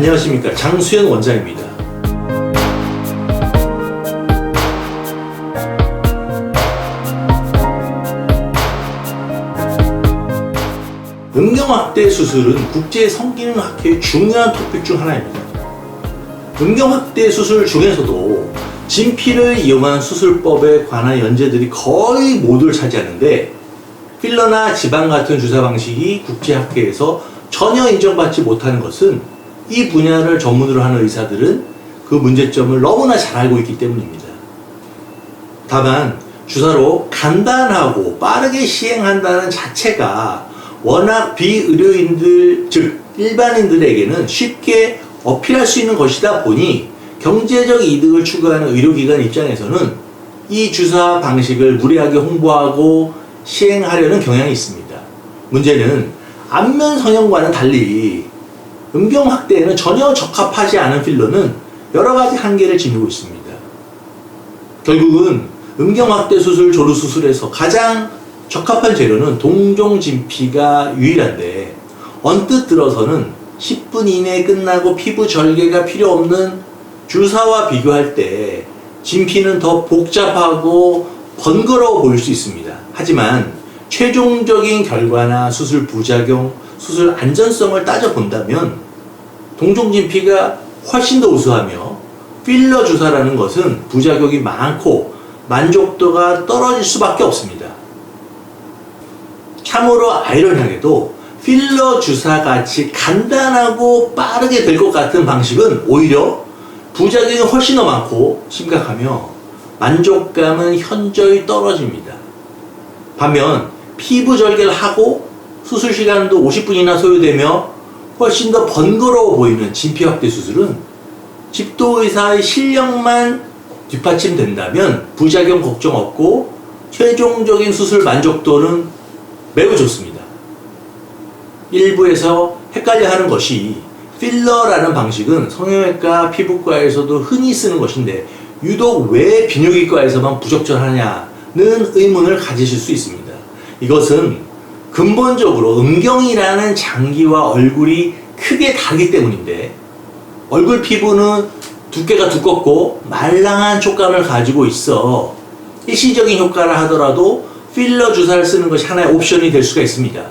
안녕하십니까, 장수현 원장입니다. 음경확대 수술은 국제 성기능학회의 중요한 토픽 중 하나입니다. 음경확대 수술 중에서도 진피를 이용한 수술법에 관한 연재들이 거의 모두를 차지하는데, 필러나 지방 같은 주사 방식이 국제학회에서 전혀 인정받지 못하는 것은 이 분야를 전문으로 하는 의사들은 그 문제점을 너무나 잘 알고 있기 때문입니다. 다만 주사로 간단하고 빠르게 시행한다는 자체가 워낙 비의료인들, 즉 일반인들에게는 쉽게 어필할 수 있는 것이다 보니 경제적 이득을 추구하는 의료기관 입장에서는 이 주사 방식을 무리하게 홍보하고 시행하려는 경향이 있습니다. 문제는 안면 성형과는 달리 음경 확대에는 전혀 적합하지 않은 필러는 여러 가지 한계를 지니고 있습니다. 결국은 음경 확대 수술, 조루 수술에서 가장 적합한 재료는 동종 진피가 유일한데, 언뜻 들어서는 10분 이내에 끝나고 피부 절개가 필요 없는 주사와 비교할 때 진피는 더 복잡하고 번거로워 보일 수 있습니다. 하지만 최종적인 결과나 수술 부작용, 수술 안전성을 따져본다면 동종 진피가 훨씬 더 우수하며, 필러 주사라는 것은 부작용이 많고 만족도가 떨어질 수밖에 없습니다. 참으로 아이러니하게도 필러 주사같이 간단하고 빠르게 될 것 같은 방식은 오히려 부작용이 훨씬 더 많고 심각하며 만족감은 현저히 떨어집니다. 반면 피부 절개를 하고 수술 시간도 50분이나 소요되며 훨씬 더 번거로워 보이는 진피 확대 수술은 집도의사의 실력만 뒷받침된다면 부작용 걱정 없고 최종적인 수술 만족도는 매우 좋습니다. 일부에서 헷갈려 하는 것이, 필러라는 방식은 성형외과, 피부과에서도 흔히 쓰는 것인데 유독 왜 비뇨기과에서만 부적절하냐는 의문을 가지실 수 있습니다. 이것은 근본적으로 음경이라는 장기와 얼굴이 크게 다르기 때문인데, 얼굴 피부는 두께가 두껍고 말랑한 촉감을 가지고 있어 일시적인 효과를 하더라도 필러 주사를 쓰는 것이 하나의 옵션이 될 수가 있습니다.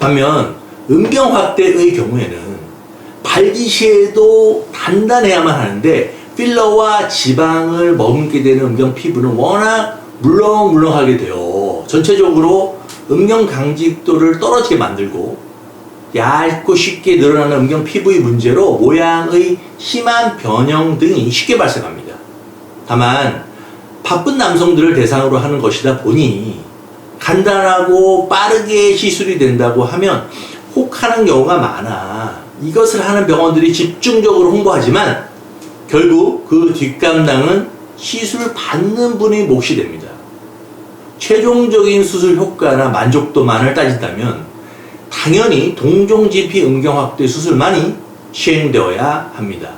반면 음경 확대의 경우에는 발기 시에도 단단해야만 하는데, 필러와 지방을 머금게 되는 음경 피부는 워낙 물렁물렁하게 되어 전체적으로 음경 강직도를 떨어지게 만들고, 얇고 쉽게 늘어나는 음경 피부의 문제로 모양의 심한 변형 등이 쉽게 발생합니다. 다만 바쁜 남성들을 대상으로 하는 것이다 보니 간단하고 빠르게 시술이 된다고 하면 혹하는 경우가 많아 이것을 하는 병원들이 집중적으로 홍보하지만 결국 그 뒷감당은 시술을 받는 분의 몫이 됩니다. 최종적인 수술 효과나 만족도만을 따진다면 당연히 동종진피 음경 확대 수술만이 시행되어야 합니다.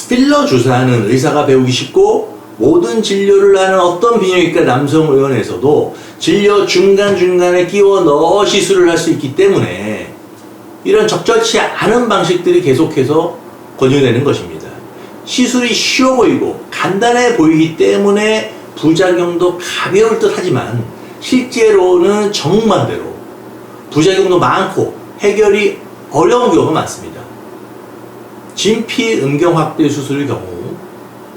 필러 주사는 의사가 배우기 쉽고 모든 진료를 하는 어떤 비뇨기과 남성 의원에서도 진료 중간중간에 끼워 넣어 시술을 할 수 있기 때문에 이런 적절치 않은 방식들이 계속해서 권유되는 것입니다. 시술이 쉬워 보이고 간단해 보이기 때문에 부작용도 가벼울 듯 하지만 실제로는 정반대로 부작용도 많고 해결이 어려운 경우가 많습니다. 진피 음경 확대 수술의 경우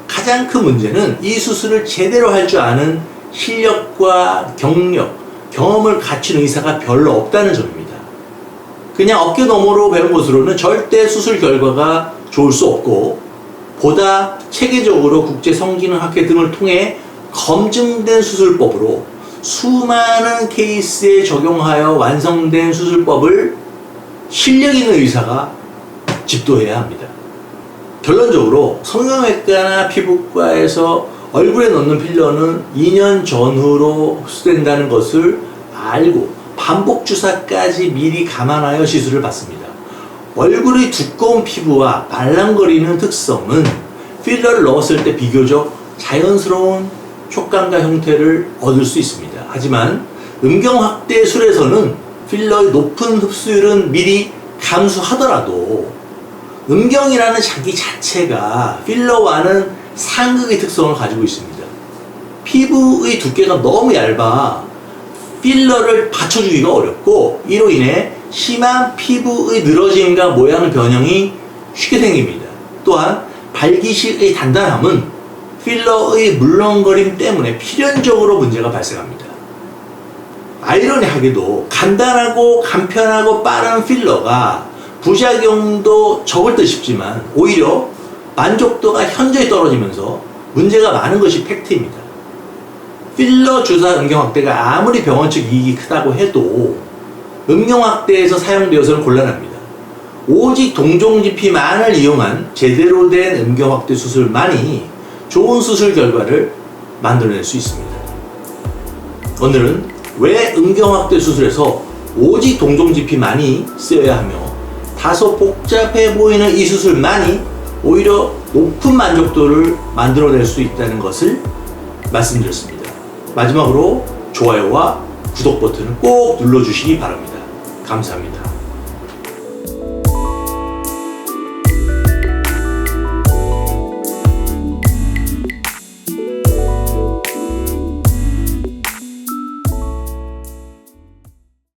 가장 큰 문제는 이 수술을 제대로 할 줄 아는 실력과 경력, 경험을 갖춘 의사가 별로 없다는 점입니다. 그냥 어깨 너머로 배운 것으로는 절대 수술 결과가 좋을 수 없고, 보다 체계적으로 국제 성기능학회 등을 통해 검증된 수술법으로 수많은 케이스에 적용하여 완성된 수술법을 실력 있는 의사가 집도해야 합니다. 결론적으로 성형외과나 피부과에서 얼굴에 넣는 필러는 2년 전후로 흡수된다는 것을 알고 반복 주사까지 미리 감안하여 시술을 받습니다. 얼굴의 두꺼운 피부와 말랑거리는 특성은 필러를 넣었을 때 비교적 자연스러운 촉감과 형태를 얻을 수 있습니다. 하지만 음경 확대 술에서는 필러의 높은 흡수율은 미리 감수하더라도 음경이라는 장기 자체가 필러와는 상극의 특성을 가지고 있습니다. 피부의 두께가 너무 얇아 필러를 받쳐주기가 어렵고, 이로 인해 심한 피부의 늘어짐과 모양 변형이 쉽게 생깁니다. 또한 발기식의 단단함은 필러의 물렁거림 때문에 필연적으로 문제가 발생합니다. 아이러니하게도 간단하고 간편하고 빠른 필러가 부작용도 적을 듯 싶지만 오히려 만족도가 현저히 떨어지면서 문제가 많은 것이 팩트입니다. 필러 주사 음경 확대가 아무리 병원 측 이익이 크다고 해도 음경 확대에서 사용되어서는 곤란합니다. 오직 동종지피만을 이용한 제대로 된 음경 확대 수술만이 좋은 수술 결과를 만들어낼 수 있습니다. 오늘은 왜 음경 확대 수술에서 오직 동종지피만이 쓰여야 하며 다소 복잡해 보이는 이 수술만이 오히려 높은 만족도를 만들어낼 수 있다는 것을 말씀드렸습니다. 마지막으로 좋아요와 구독 버튼을 꼭 눌러주시기 바랍니다. 감사합니다.